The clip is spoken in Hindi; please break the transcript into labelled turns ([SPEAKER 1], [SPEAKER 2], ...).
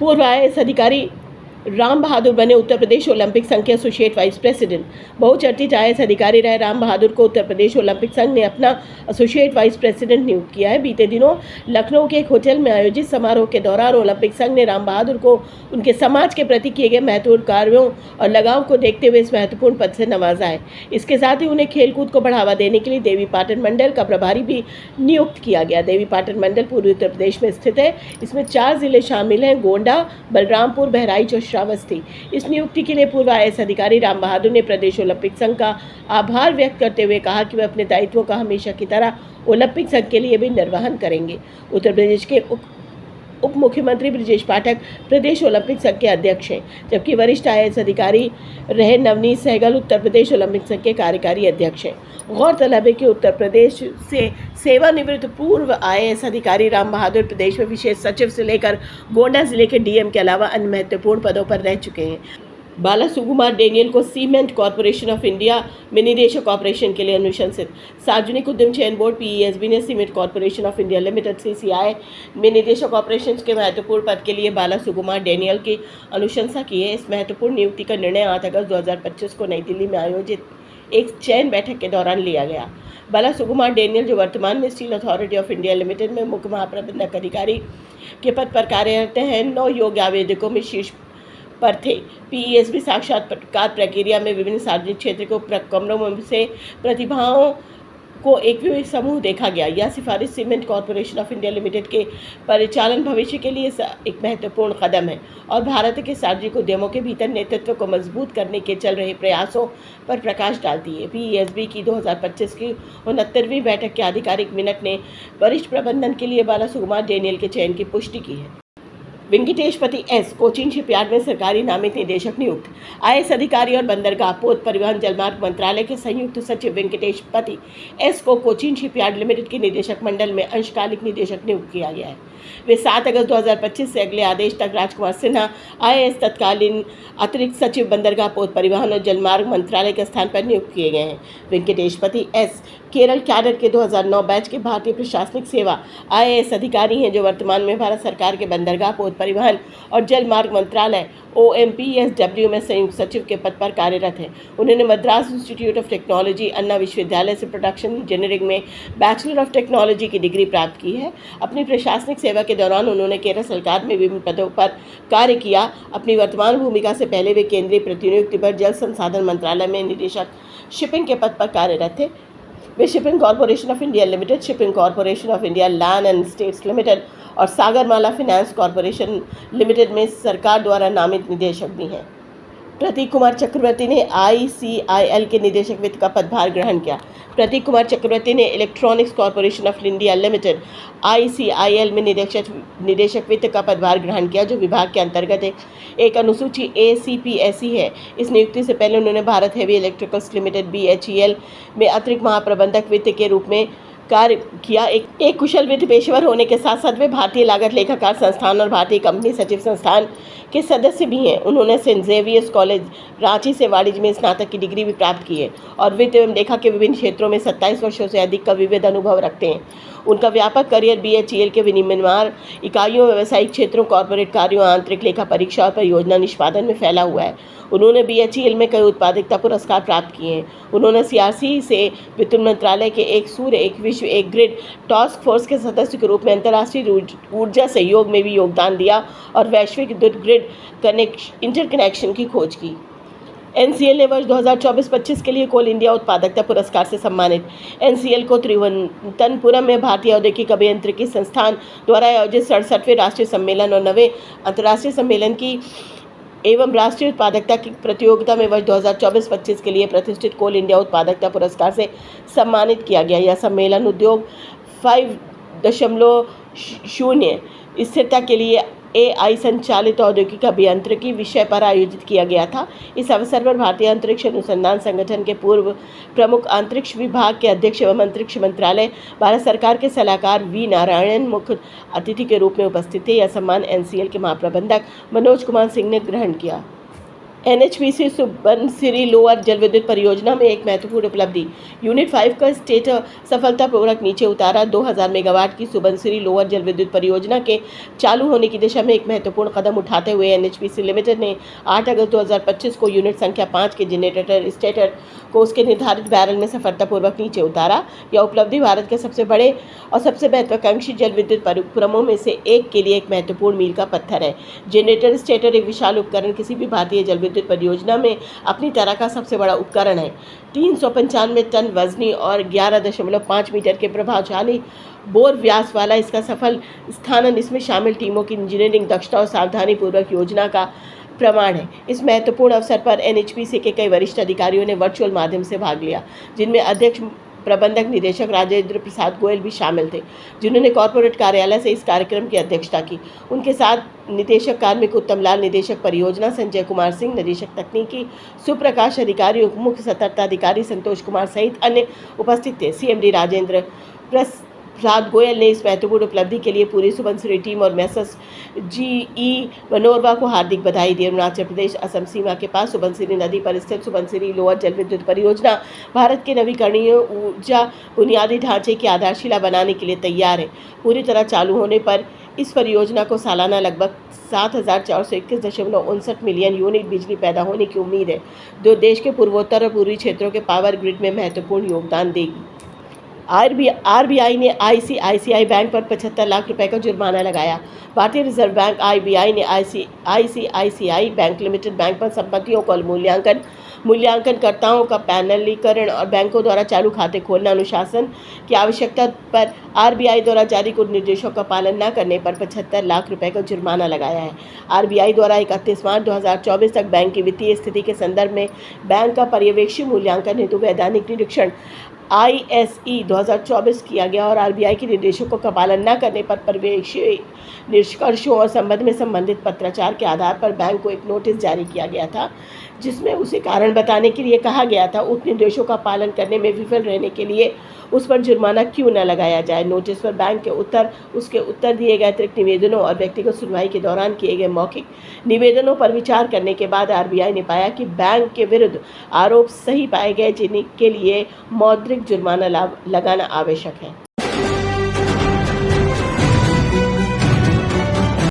[SPEAKER 1] पूर्व आईएएस अधिकारी राम बहादुर बने उत्तर प्रदेश ओलंपिक संघ के एसोसिएट वाइस प्रेसिडेंट। बहुचर्चित आईएएस अधिकारी रहे राम बहादुर को उत्तर प्रदेश ओलंपिक संघ ने अपना एसोसिएट वाइस प्रेसिडेंट नियुक्त किया है। बीते दिनों लखनऊ के एक होटल में आयोजित समारोह के दौरान ओलंपिक संघ ने राम बहादुर को उनके समाज के प्रति किए गए महत्वपूर्ण कार्यों और लगाव को देखते हुए इस महत्वपूर्ण पद से नवाजा है। इसके साथ ही उन्हें खेलकूद को बढ़ावा देने के लिए देवीपाटन मंडल का प्रभारी भी नियुक्त किया गया। देवीपाटन मंडल पूर्वी उत्तर प्रदेश में स्थित है। इसमें 4 जिले शामिल हैं: गोंडा, बलरामपुर, बहराइच और श्रावस्ती। इस नियुक्ति के लिए पूर्व आईएएस अधिकारी राम बहादुर ने प्रदेश ओलंपिक संघ का आभार व्यक्त करते हुए कहा कि वे अपने दायित्वों का हमेशा की तरह ओलंपिक संघ के लिए भी निर्वहन करेंगे। उत्तर प्रदेश के उप मुख्यमंत्री ब्रजेश पाठक प्रदेश ओलंपिक संघ के अध्यक्ष हैं, जबकि वरिष्ठ आईएएस अधिकारी रहे नवनीत सहगल उत्तर प्रदेश ओलंपिक संघ के कार्यकारी अध्यक्ष हैं। गौरतलब है कि उत्तर प्रदेश से सेवानिवृत्त पूर्व आईएएस अधिकारी राम बहादुर प्रदेश में विशेष सचिव से लेकर गोंडा जिले के डीएम के अलावा अन्य महत्वपूर्ण पदों पर रह चुके हैं। बाला सुकुमार डेनियल को सीमेंट कॉरपोरेशन ऑफ इंडिया में निदेशक ऑपरेशन के लिए अनुशंसित। सार्वजनिक उद्यम चयन बोर्ड पीईएसबी ने cement corporation of India limited CCI में निदेशक ऑपरेशन के महत्वपूर्ण पद के लिए बाला सुकुमार डेनियल की अनुशंसा की है। इस महत्वपूर्ण नियुक्ति का निर्णय 8 अगस्त 2025 को नई दिल्ली में आयोजित एक चयन बैठक के दौरान लिया गया। बाला सुकुमार डेनियल, जो वर्तमान में steel authority of India limited में मुख्य महाप्रबंधक अधिकारी के पद पर कार्यरत हैं, 9 योग्य आवेदकों में शीर्ष पर थे। पीईएसबी साक्षात्कार प्रक्रिया में विभिन्न सार्वजनिक क्षेत्र के उपक्रमों से प्रतिभाओं को एक समूह देखा गया। यह सिफारिश cement corporation of India limited के परिचालन भविष्य के लिए एक महत्वपूर्ण कदम है और भारत के सार्वजनिक उद्यमों के भीतर नेतृत्व को मजबूत करने के चल रहे प्रयासों पर प्रकाश डालती है। पीईएसबी की 2025 की 69वीं बैठक के आधिकारिक मिनट ने वरिष्ठ प्रबंधन के लिए बाला सुकुमार डेनियल के चयन की पुष्टि की है। वेंकटेशपति एस कोचीन शिपयार्ड में सरकारी नामित निदेशक नियुक्त। आईएएस अधिकारी और बंदरगाह, पोत परिवहन, जलमार्ग मंत्रालय के संयुक्त सचिव वेंकटेशपति एस को कोचीन शिपयार्ड लिमिटेड के निदेशक मंडल में अंशकालिक निदेशक नियुक्त किया गया है। वे 7 अगस्त 2025 से अगले आदेश तक राजकुमार सिन्हा आईएएस तत्कालीन अतिरिक्त सचिव बंदरगाह, पोत परिवहन और जलमार्ग मंत्रालय के स्थान पर नियुक्त किए गए हैं। वेंकटेशपति एस केरल कैडर के 2009 बैच के भारतीय प्रशासनिक सेवा आईएएस अधिकारी हैं, जो वर्तमान में भारत सरकार के बंदरगाह, पोत परिवहन और जलमार्ग मंत्रालय OMPSW में संयुक्त सचिव के पद पर कार्यरत हैं। उन्होंने मद्रास इंस्टीट्यूट ऑफ टेक्नोलॉजी, अन्ना विश्वविद्यालय से प्रोडक्शन इंजीनियरिंग में बैचलर ऑफ टेक्नोलॉजी की डिग्री प्राप्त की है। अपनी प्रशासनिक सेवा के दौरान उन्होंने केरल सरकार में विभिन्न पदों पर कार्य किया। अपनी वर्तमान भूमिका से पहले वे केंद्रीय प्रतिनियुक्ति पर जल संसाधन मंत्रालय में निदेशक शिपिंग के पद पर कार्यरत थे। वे Shipping Corporation of India Limited, Shipping Corporation of India Land and States Limited और सागरमाला फाइनेंस कॉरपोरेशन लिमिटेड में सरकार द्वारा नामित निदेशक भी हैं। प्रतीक कुमार चक्रवर्ती ने ICIL के निदेशक वित्त का पदभार ग्रहण किया। प्रतीक कुमार चक्रवर्ती ने electronics corporation of India limited ICIL में निदेशक वित्त का पदभार ग्रहण किया, जो विभाग के अंतर्गत एक अनुसूची ACPSE है। इस नियुक्ति से पहले उन्होंने Bharat heavy electricals limited BHEL में अतिरिक्त महाप्रबंधक वित्त के रूप में कार्य किया। एक कुशल वित्त पेशेवर होने के साथ साथ वे भारतीय लागत लेखाकार संस्थान और भारतीय कंपनी सचिव संस्थान के सदस्य भी हैं। उन्होंने सेंट जेवियर्स कॉलेज रांची से वाणिज्य में स्नातक की डिग्री भी प्राप्त की है और वित्त एवं लेखा के विभिन्न क्षेत्रों में 27 वर्षों से अधिक का विविध अनुभव रखते हैं। उनका व्यापक करियर BHEL के विनिर्माण इकाइयों, व्यावसायिक क्षेत्रों, कॉर्पोरेट कार्यों, आंतरिक लेखा परीक्षा और परियोजना निष्पादन में फैला हुआ है। उन्होंने BHEL में कई उत्पादकता पुरस्कार प्राप्त किए हैं। उन्होंने CRC से वित्त मंत्रालय के एक सूर्य, एक विश्व, एक ग्रिड टास्क फोर्स के सदस्य के रूप में अंतर्राष्ट्रीय ऊर्जा सहयोग में भी योगदान दिया और वैश्विक ग्रिड इंटरकनेक्शन की खोज की। NCL ने वर्ष 2024-25 के लिए कोल इंडिया उत्पादकता पुरस्कार से सम्मानित। NCL को त्रिवंतनपुरम में भारतीय औद्योगिक अभियांत्रिकी संस्थान द्वारा आयोजित 67वें राष्ट्रीय सम्मेलन और 9वें अंतर्राष्ट्रीय सम्मेलन की एवं राष्ट्रीय उत्पादकता की प्रतियोगिता में वर्ष 2024-25 के लिए प्रतिष्ठित कोल इंडिया उत्पादकता पुरस्कार से सम्मानित किया गया। यह सम्मेलन उद्योग 5.0 स्थिरता के लिए AI संचालित औद्योगिक अभियांत्रिकी विषय पर आयोजित किया गया था। इस अवसर पर भारतीय अंतरिक्ष अनुसंधान संगठन के पूर्व प्रमुख, अंतरिक्ष विभाग के अध्यक्ष एवं अंतरिक्ष मंत्रालय भारत सरकार के सलाहकार V नारायणन मुख्य अतिथि के रूप में उपस्थित थे। यह सम्मान NCL के महाप्रबंधक मनोज कुमार सिंह ने ग्रहण किया। एनएचपीसी सुबनसिरी लोअर जलविद्युत परियोजना में एक महत्वपूर्ण उपलब्धि। यूनिट 5 का स्टेटर सफलतापूर्वक नीचे उतारा। 2000 मेगावाट की सुबनसिरी लोअर जलविद्युत परियोजना के चालू होने की दिशा में एक महत्वपूर्ण कदम उठाते हुए एनएचपीसी लिमिटेड ने 8 अगस्त 2025 को यूनिट संख्या 5 के जनरेटर स्टेटर को उसके निर्धारित बैरल में सफलतापूर्वक नीचे उतारा। यह उपलब्धि भारत के सबसे बड़े और सबसे महत्वाकांक्षी जल विद्युत उपक्रमों में से एक के लिए एक महत्वपूर्ण मील का पत्थर है। जनरेटर स्टेटर एक विशाल उपकरण किसी भी भारतीय जल विद्युत परियोजना में अपनी तरह का सबसे बड़ा उपकरण है। 395 टन वजनी और 11.5 मीटर के प्रभावशाली बोर व्यास वाला इसका सफल स्थानन इसमें शामिल टीमों की इंजीनियरिंग दक्षता और सावधानी पूर्वक योजना का प्रमाण है। इस महत्वपूर्ण अवसर पर एनएचपीसी के कई वरिष्ठ अधिकारियों ने वर्चुअल माध्यम से भाग लिया, जिनमें अध्यक्ष प्रबंधक निदेशक राजेंद्र प्रसाद गोयल भी शामिल थे, जिन्होंने कॉर्पोरेट कार्यालय से इस कार्यक्रम की अध्यक्षता की। उनके साथ निदेशक कार्मिक उत्तम लाल, निदेशक परियोजना संजय कुमार सिंह, निदेशक तकनीकी सुप्रकाश अधिकारी, उप मुख्य सतर्कता अधिकारी संतोष कुमार सहित अन्य उपस्थित थे। सीएमडी राजेंद्र प्रसाद गोयल ने इस महत्वपूर्ण उपलब्धि के लिए पूरी सुबनसिरी टीम और मैसर्स जीई वनोरवा को हार्दिक बधाई दी। अरुणाचल प्रदेश असम सीमा के पास सुबनसिरी नदी पर स्थित सुबनसिरी लोअर जल विद्युत परियोजना भारत के नवीकरणीय ऊर्जा बुनियादी ढांचे की आधारशिला बनाने के लिए तैयार है। पूरी तरह चालू होने पर इस परियोजना को सालाना लगभग 7,421.59 मिलियन यूनिट बिजली पैदा होने की उम्मीद है, जो देश के पूर्वोत्तर और पूर्वी क्षेत्रों के पावर ग्रिड में महत्वपूर्ण योगदान देगी। आरबीआई ने आईसीआईसीआई बैंक पर 75 लाख रुपए का जुर्माना लगाया। भारतीय रिजर्व बैंक आरबीआई ने आईसीआईसीआई बैंक लिमिटेड बैंक पर संपत्तियों को मूल्यांकनकर्ताओं का पैनलीकरण और बैंकों द्वारा चालू खाते खोलना अनुशासन की आवश्यकता पर आरबीआई द्वारा जारी कुछ निर्देशों का पालन न करने पर 75 लाख रुपए का जुर्माना लगाया है। आरबीआई द्वारा 31 मार्च 2024 तक बैंक की वित्तीय स्थिति के संदर्भ में बैंक का पर्यवेक्षी मूल्यांकन हेतु वैधानिक निरीक्षण ISE 2024 किया गया और आरबीआई के निर्देशों का पालन न करने पर पर्यवेक्षी निष्कर्षों और संबंध में संबंधित पत्राचार के आधार पर बैंक को एक नोटिस जारी किया गया था, जिसमें उसे कारण बताने के लिए कहा गया था। उस निर्देशों का पालन करने में विफल रहने के लिए उस पर जुर्माना क्यों न लगाया जाए। नोटिस पर बैंक के उसके उत्तर दिए गए अतिरिक्त निवेदनों और व्यक्तिगत सुनवाई के दौरान किए गए मौखिक निवेदनों पर विचार करने के बाद आरबीआई ने पाया कि बैंक के विरुद्ध आरोप सही पाए गए, जिनके लिए मौद्रिक जुर्माना लगाना आवश्यक है।